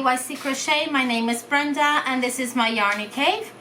B.Y.C Crochet. My name is Brenda and this is my Yarny Cave.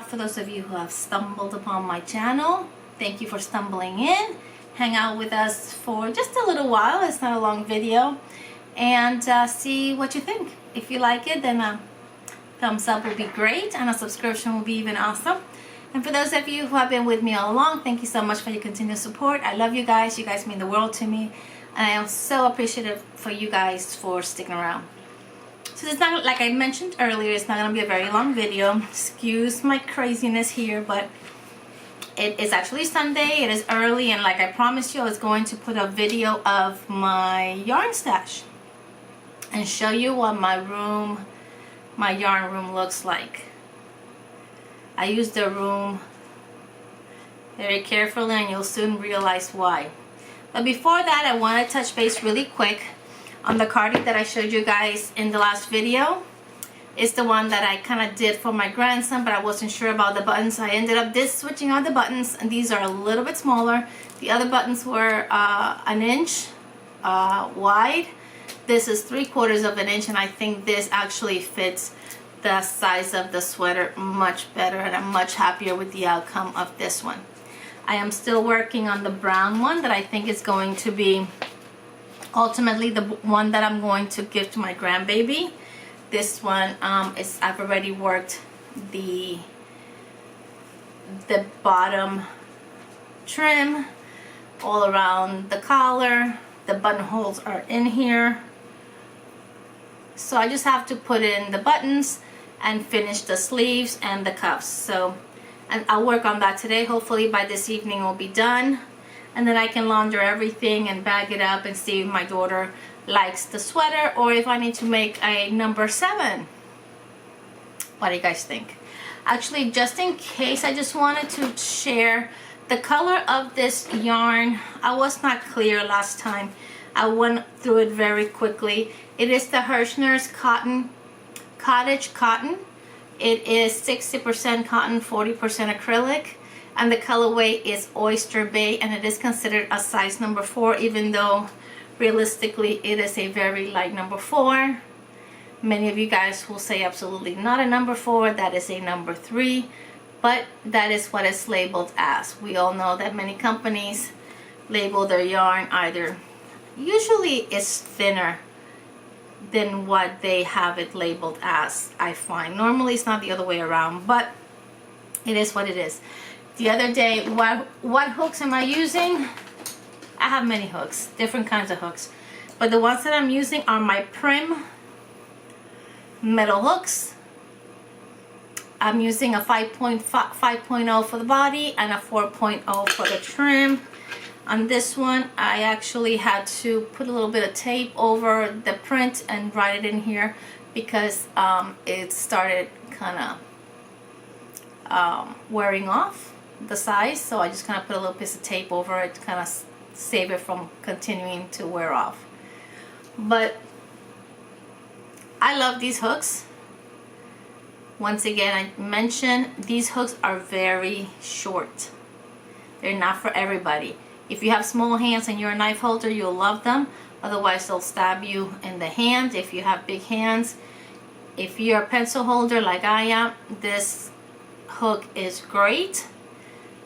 For those of you who have stumbled upon my channel, thank you for stumbling in. Hang out with us for just a little while. It's not a long video. And see what you think. If you like it, then a thumbs up will be great and a subscription will be even awesome. And for those of you who have been with me all along, thank you so much for your continued support. I love you guys. You guys mean the world to me. And I am so appreciative for you guys for sticking around. So it's not, like I mentioned earlier, it's not going to be a very long video. Excuse my craziness here, but it is actually Sunday. It is early, and like I promised you, I was going to put a video of my yarn stash and show you what my yarn room looks like. I use the room very carefully and you'll soon realize why. But before that, I want to touch base really quick on the cardie that I showed you guys in the last video. It's the one that I kind of did for my grandson, but I wasn't sure about the buttons. I ended up switching out the buttons, and these are a little bit smaller. The other buttons were an inch wide. This is 3/4 of an inch, and I think this actually fits the size of the sweater much better, and I'm much happier with the outcome of this one. I am still working on the brown one that I think is going to be ultimately the one that I'm going to give to my grandbaby. This one I've already worked the bottom trim all around the collar. The buttonholes are in here. So I just have to put in the buttons and finish the sleeves and the cuffs. And I'll work on that today. Hopefully by this evening it'll be done. And then I can launder everything and bag it up and see if my daughter likes the sweater or if I need to make a number 7. What do you guys think? Actually, just in case, I just wanted to share the color of this yarn. I was not clear last time. I went through it very quickly. It is the Hirschner's Cottage Cotton. It is 60% cotton, 40% acrylic, and the colorway is Oyster Bay, and it is considered a size number 4, even though realistically it is a very light number 4. Many of you guys will say absolutely not a number 4, that is a number 3, but that is what it's labeled as. We all know that many companies label their yarn either, usually it's thinner than what they have it labeled as, I find. Normally it's not the other way around, but it is what it is. The other day, what hooks am I using? I have many hooks, different kinds of hooks, but the ones that I'm using are my Prim metal hooks. I'm using a 5.0 for the body and a 4.0 for the trim. On this one, I actually had to put a little bit of tape over the print and write it in here because it started kind of wearing off the size. So I just kind of put a little piece of tape over it to kind of save it from continuing to wear off. But I love these hooks. Once again, I mentioned these hooks are very short. They're not for everybody. If you have small hands and you're a knife holder, you'll love them. Otherwise, they'll stab you in the hand if you have big hands. If you're a pencil holder like I am, this hook is great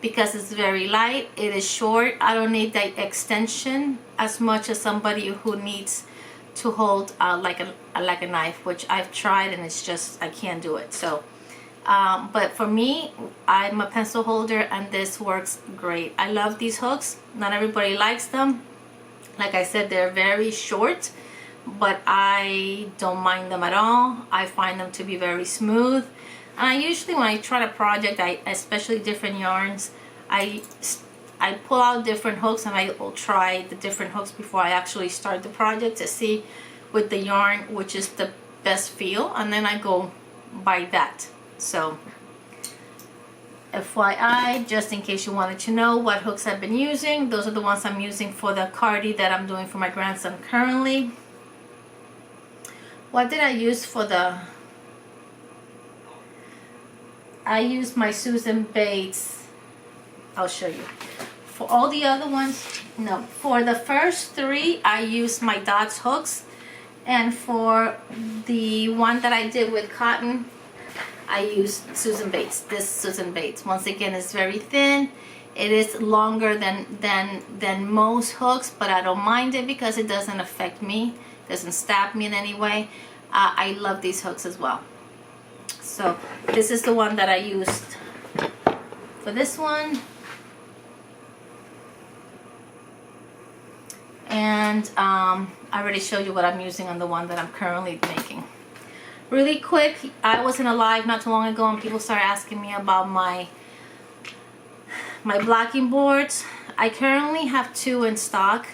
because it's very light. It is short. I don't need that extension as much as somebody who needs to hold like a knife, which I've tried and it's just, I can't do it. So but for me, I'm a pencil holder and this works great. I love these hooks. Not everybody likes them. Like I said, they're very short, but I don't mind them at all. I find them to be very smooth. And I usually, when I try a project, especially different yarns, I pull out different hooks and I will try the different hooks before I actually start the project to see with the yarn which is the best feel, and then I go by that. So FYI, just in case you wanted to know what hooks I've been using, those are the ones I'm using for the cardie that I'm doing for my grandson currently. What did I use for the... I used my Susan Bates. I'll show you. For all the other ones, no. For the first 3, I used my Dots hooks. And for the one that I did with cotton, I used Susan Bates. This Susan Bates, once again, is very thin. It is longer than most hooks, but I don't mind it because it doesn't affect me, doesn't stab me in any way. I love these hooks as well. So this is the one that I used for this one. And I already showed you what I'm using on the one that I'm currently making. Really quick, I was in a live not too long ago and people started asking me about my blocking boards. I currently have 2 in stock.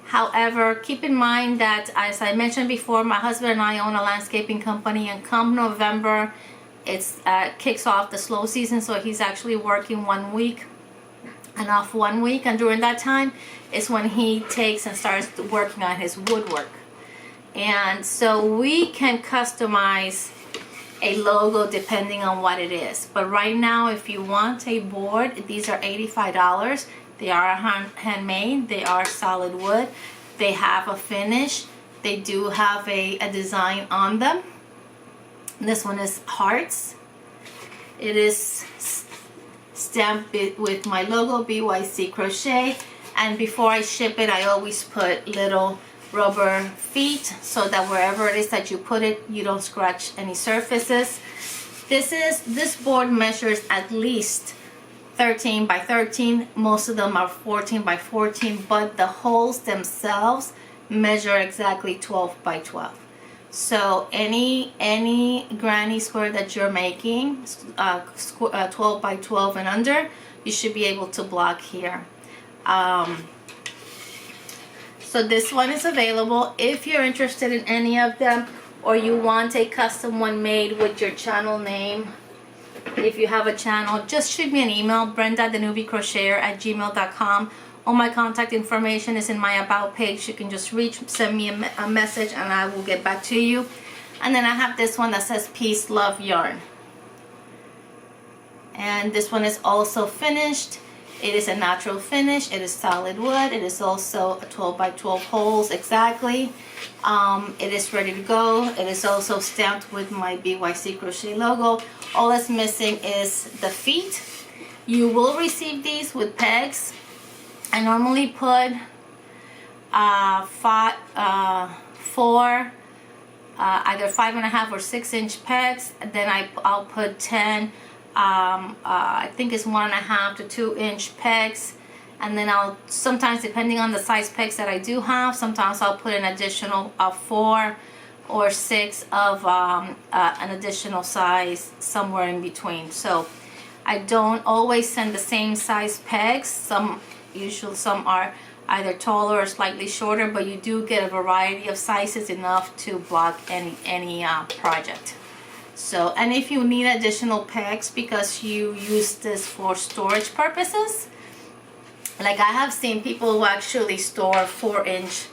However, keep in mind that, as I mentioned before, my husband and I own a landscaping company, and come November, it's kicks off the slow season, so he's actually working 1 week and off 1 week, and during that time is when he takes and starts working on his woodwork. And so we can customize a logo depending on what it is. But right now, if you want a board, these are $85. They are handmade. They are solid wood. They have a finish. They do have a design on them. This one is hearts. It is stamped with my logo, B.Y.C. Crochet. And before I ship it, I always put little rubber feet so that wherever it is that you put it, you don't scratch any surfaces. This board measures at least 13 by 13. Most of them are 14 by 14, but the holes themselves measure exactly 12 by 12. So any granny square that you're making, 12 by 12 and under, you should be able to block here. So this one is available. If you're interested in any of them, or you want a custom one made with your channel name, if you have a channel, just shoot me an email, brenda.thenewbiecrocheter@gmail.com. All my contact information is in my about page. You can just send me a message and I will get back to you. And then I have this one that says Peace, Love, Yarn. And this one is also finished. It is a natural finish. It is solid wood. It is also 12 by 12 holes exactly. It is ready to go. It is also stamped with my B.Y.C. Crochet logo. All that's missing is the feet. You will receive these with pegs. I normally put four, either 5.5 or 6 inch pegs. And then I'll put 10. I think it's 1.5 to 2 inch pegs, and then I'll sometimes, depending on the size pegs that I do have, sometimes I'll put an additional 4 or 6 of an additional size somewhere in between. So I don't always send the same size pegs. Some are either taller or slightly shorter, but you do get a variety of sizes, enough to block any project. So, and if you need additional pegs because you use this for storage purposes, like I have seen people who actually store 4 inch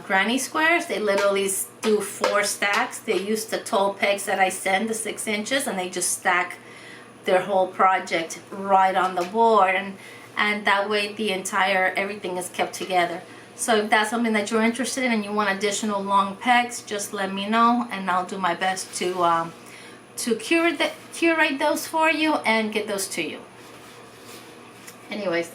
granny squares. They literally do 4 stacks. They use the tall pegs that I send, the 6 inches, and they just stack their whole project right on the board, and that way everything is kept together. So if that's something that you're interested in and you want additional long pegs, just let me know and I'll do my best to curate those for you and get those to you. Anyways,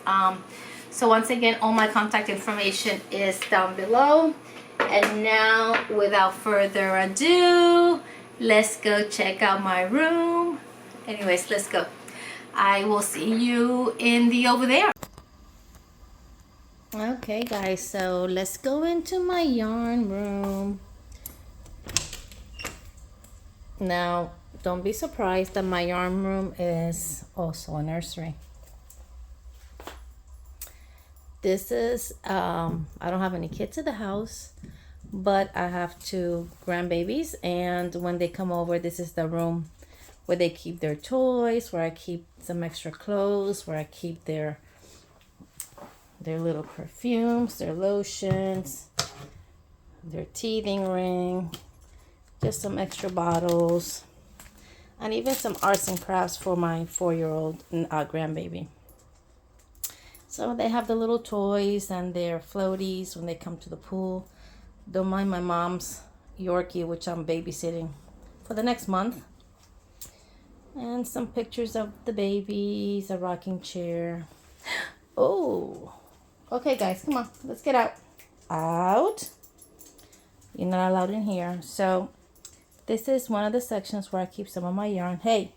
so once again, all my contact information is down below. And now, without further ado, let's go check out my room. Anyways, let's go. I will see you in the over there. Okay guys, so let's go into my yarn room. Now, don't be surprised that my yarn room is also a nursery. This is, I don't have any kids in the house, but I have 2 grandbabies, and when they come over, this is the room where they keep their toys, where I keep some extra clothes, where I keep their little perfumes, their lotions, their teething ring, just some extra bottles, and even some arts and crafts for my 4-year-old grandbaby. So they have the little toys and their floaties when they come to the pool. Don't mind my mom's Yorkie, which I'm babysitting for the next month. And some pictures of the babies, a rocking chair. Oh, okay, guys, come on, let's get out. Out. You're not allowed in here. So this is one of the sections where I keep some of my yarn. Hey,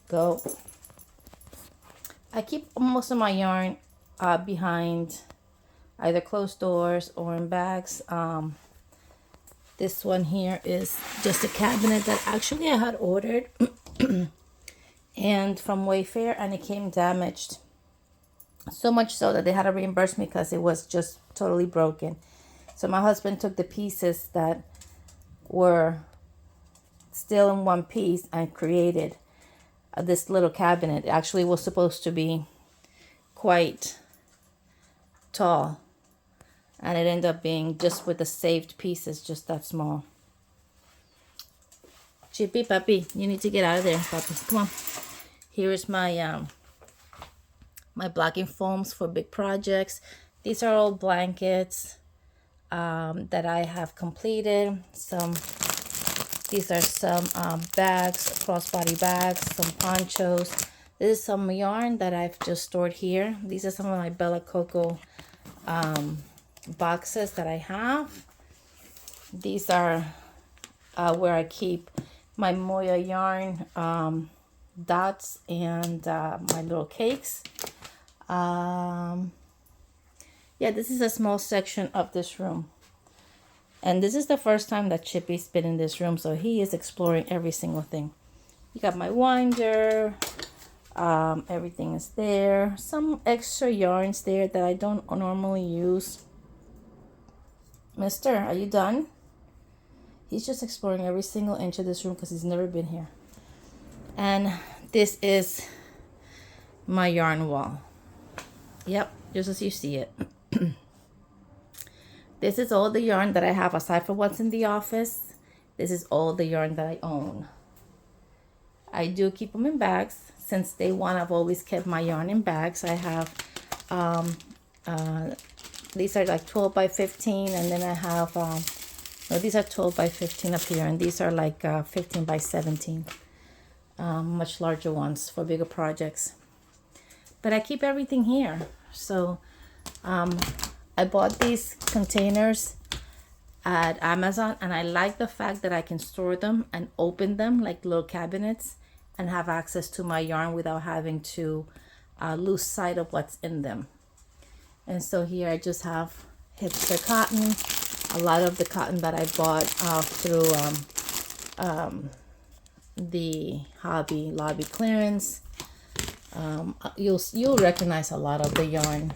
go. I keep most of my yarn behind either closed doors or in bags. This one here is just a cabinet that actually I had ordered and from Wayfair, and it came damaged. So much so that they had to reimburse me because it was just totally broken. So my husband took the pieces that were still in one piece and created this little cabinet. It actually was supposed to be quite tall, and it ended up being just with the saved pieces, just that small. Chippy, puppy, you need to get out of there, puppy. Come on. Here is my my blocking foams for big projects. These are all blankets that I have completed. These are some bags, crossbody bags, some ponchos. This is some yarn that I've just stored here. These are some of my Bella Coco boxes that I have. These are where I keep my Moya yarn dots and my little cakes. Yeah, this is a small section of this room. And this is the first time that Chippy's been in this room, so he is exploring every single thing. You got my winder. Everything is there. Some extra yarns there that I don't normally use. Mister, are you done? He's just exploring every single inch of this room because he's never been here. And this is my yarn wall. Yep, just as you see it. This is all the yarn that I have aside from what's in the office. This is all the yarn that I own. I do keep them in bags. Since day one, I've always kept my yarn in bags. I have, these are like 12 by 15, and then I have, no, these are 12 by 15 up here, and these are like 15 by 17, much larger ones for bigger projects. But I keep everything here. So I bought these containers at Amazon, and I like the fact that I can store them and open them like little cabinets and have access to my yarn without having to lose sight of what's in them. And so here I just have hipster cotton, a lot of the cotton that I bought through the Hobby Lobby clearance. You'll recognize a lot of the yarn.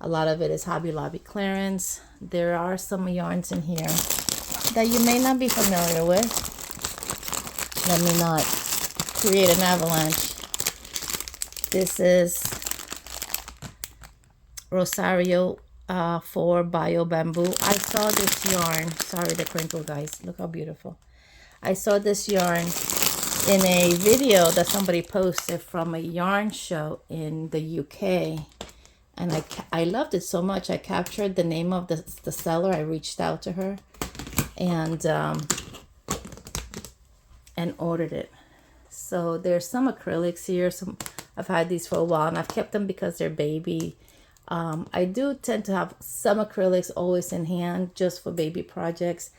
A lot of it is Hobby Lobby clearance. There are some yarns in here that you may not be familiar with. Let me not create an avalanche. This is Rosario for Bio Bamboo. I saw this yarn. Sorry, the crinkle, guys. Look how beautiful. I saw this yarn in a video that somebody posted from a yarn show in the UK. And I loved it so much. I captured the name of the seller. I reached out to her and ordered it. So there's some acrylics here. I've had these for a while, and I've kept them because they're baby. I do tend to have some acrylics always in hand just for baby projects.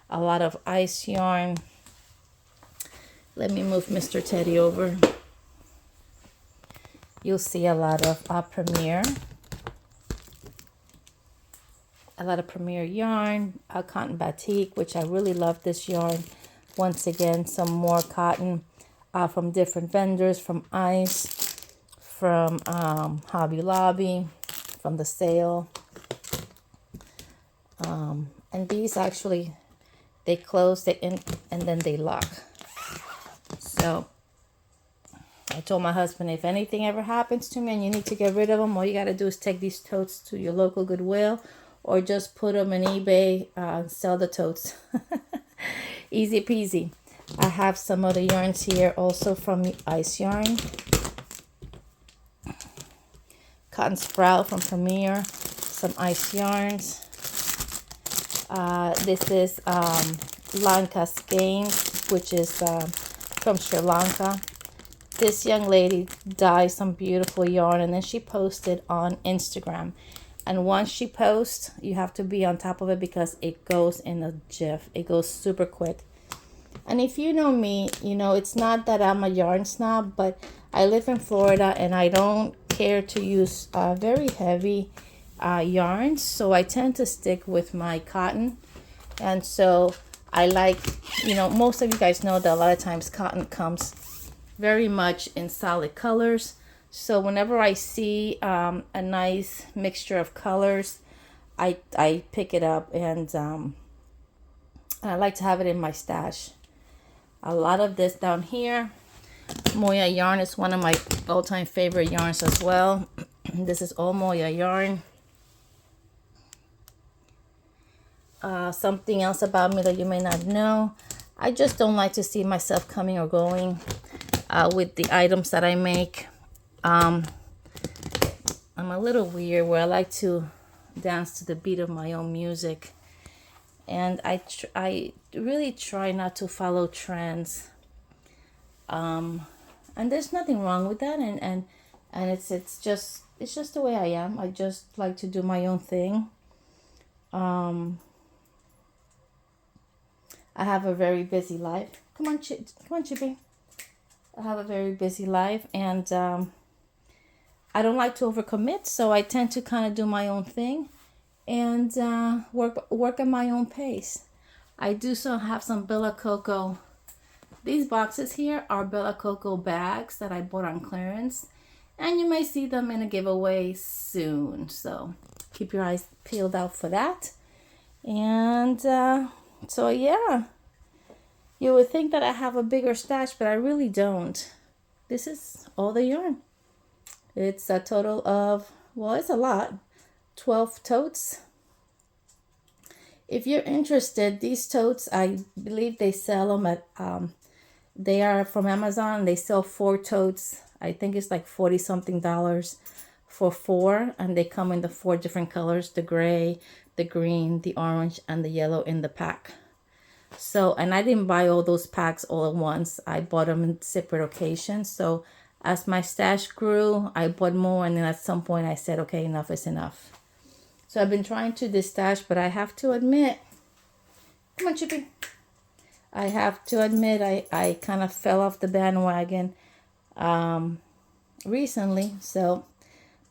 A lot of ice yarn. Let me move Mr. Teddy over. You'll see a lot of Premier. A lot of Premier yarn, cotton batik, which I really love this yarn. Once again, some more cotton from different vendors, from Ice, from Hobby Lobby, from the sale. And these actually, they close, and then they lock. So I told my husband, if anything ever happens to me and you need to get rid of them, all you got to do is take these totes to your local Goodwill, or just put them on eBay, sell the totes. Easy peasy. I have some other yarns here also from Ice Yarn. Cotton Sprout from Premier. Some Ice yarns. This is Lanka Skeins, which is from Sri Lanka. This young lady dyes some beautiful yarn, and then she posted on Instagram. And once she posts, you have to be on top of it because it goes in a jiff. It goes super quick. And if you know me, you know it's not that I'm a yarn snob, but I live in Florida and I don't care to use very heavy yarns. So I tend to stick with my cotton. And so I like, you know, most of you guys know that a lot of times cotton comes very much in solid colors. So whenever I see a nice mixture of colors, I pick it up, and I like to have it in my stash. A lot of this down here, Moya yarn is one of my all-time favorite yarns as well. This is all Moya yarn. Something else about me that you may not know, I just don't like to see myself coming or going with the items that I make. I'm a little weird where I like to dance to the beat of my own music, and I really try not to follow trends. And there's nothing wrong with that, and it's just the way I am. I just like to do my own thing. I have a very busy life. Come on, Chippy. I have a very busy life, and I don't like to overcommit, so I tend to kind of do my own thing and work at my own pace. I do so have some Bella Coco. These boxes here are Bella Coco bags that I bought on clearance, and you may see them in a giveaway soon. So keep your eyes peeled out for that. And so yeah, you would think that I have a bigger stash, but I really don't. This is all the yarn. It's a total of, well, it's a lot, 12 totes. If you're interested, these totes, I believe they sell them at, they are from Amazon. They sell 4 totes. I think it's like $40 something for 4, and they come in the 4 different colors: the gray, the green, the orange, and the yellow in the pack. So, and I didn't buy all those packs all at once. I bought them in separate occasions. So as my stash grew, I bought more, and then at some point I said, okay, enough is enough. So I've been trying to stash, but I have to admit, come on, Chippy. I have to admit, I kind of fell off the bandwagon recently. So,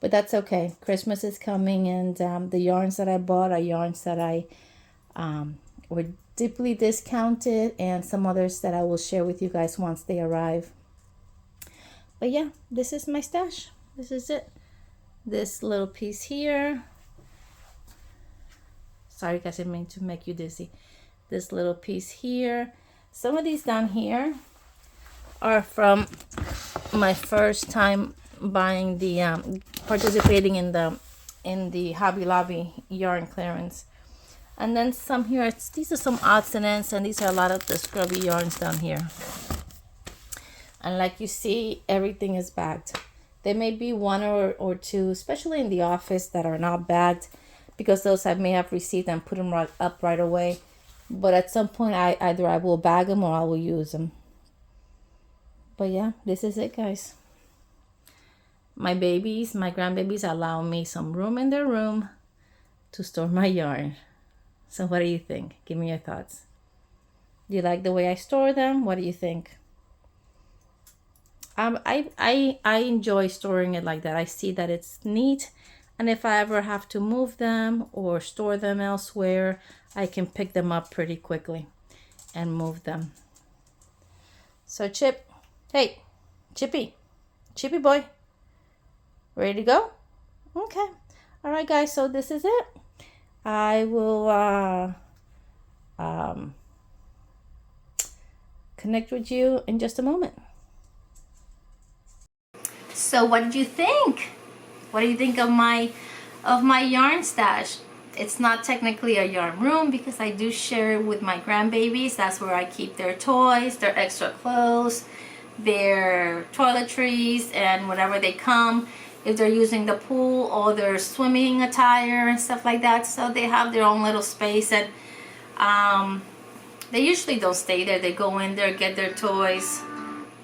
but that's okay. Christmas is coming, and the yarns that I bought are yarns that I were deeply discounted, and some others that I will share with you guys once they arrive. But yeah, this is my stash. This is it. This little piece here. Sorry guys, I didn't mean to make you dizzy. This little piece here. Some of these down here are from my first time buying the participating in the Hobby Lobby yarn clearance. And then some here, these are some odds and ends, and these are a lot of the scrubby yarns down here. And like you see, everything is bagged. There may be 1 or 2, especially in the office, that are not bagged, because those I may have received and put them up right away. But at some point, either I will bag them or I will use them. But yeah, this is it, guys. My babies, my grandbabies allow me some room in their room to store my yarn. So what do you think? Give me your thoughts. Do you like the way I store them? What do you think? I enjoy storing it like that. I see that it's neat, and if I ever have to move them or store them elsewhere, I can pick them up pretty quickly and move them. So Chip, hey, Chippy boy, ready to go? Okay. All right, guys, so this is it. I will connect with you in just a moment. So what did you think? What do you think of my yarn stash? It's not technically a yarn room because I do share it with my grandbabies. That's where I keep their toys, their extra clothes, their toiletries, and whenever they come, if they're using the pool or their swimming attire and stuff like that. So they have their own little space, and they usually don't stay there. They go in there, get their toys,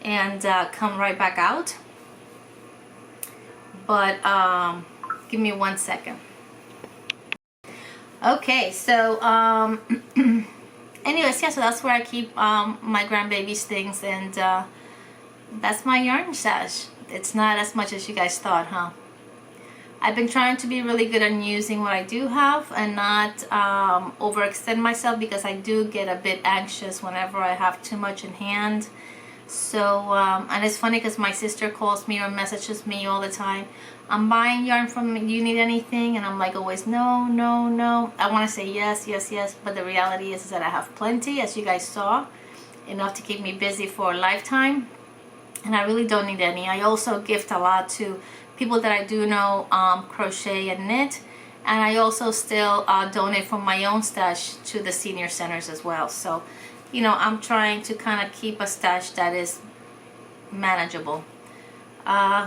and come right back out. But give me 1 second. Okay, so anyways, yeah, so that's where I keep my grandbaby's things, and that's my yarn stash. It's not as much as you guys thought, huh? I've been trying to be really good on using what I do have and not overextend myself, because I do get a bit anxious whenever I have too much in hand. So, and it's funny because my sister calls me or messages me all the time. I'm buying yarn from you, you need anything? And I'm like always, no, no, no. I want to say yes, yes, yes, but the reality is that I have plenty, as you guys saw, enough to keep me busy for a lifetime. And I really don't need any. I also gift a lot to people that I do know crochet and knit, and I also still donate from my own stash to the senior centers as well. So, you know, I'm trying to kind of keep a stash that is manageable.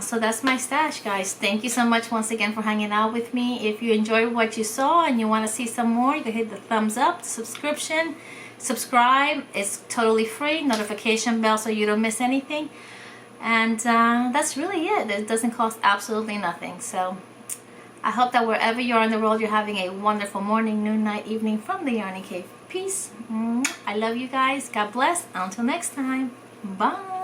So that's my stash, guys. Thank you so much once again for hanging out with me. If you enjoyed what you saw and you want to see some more, you can hit the thumbs up, subscription, subscribe. It's totally free. Notification bell so you don't miss anything. And that's really it. It doesn't cost absolutely nothing. So I hope that wherever you are in the world, you're having a wonderful morning, noon, night, evening from the Yarny Cave. Peace. I love you guys. God bless. Until next time. Bye.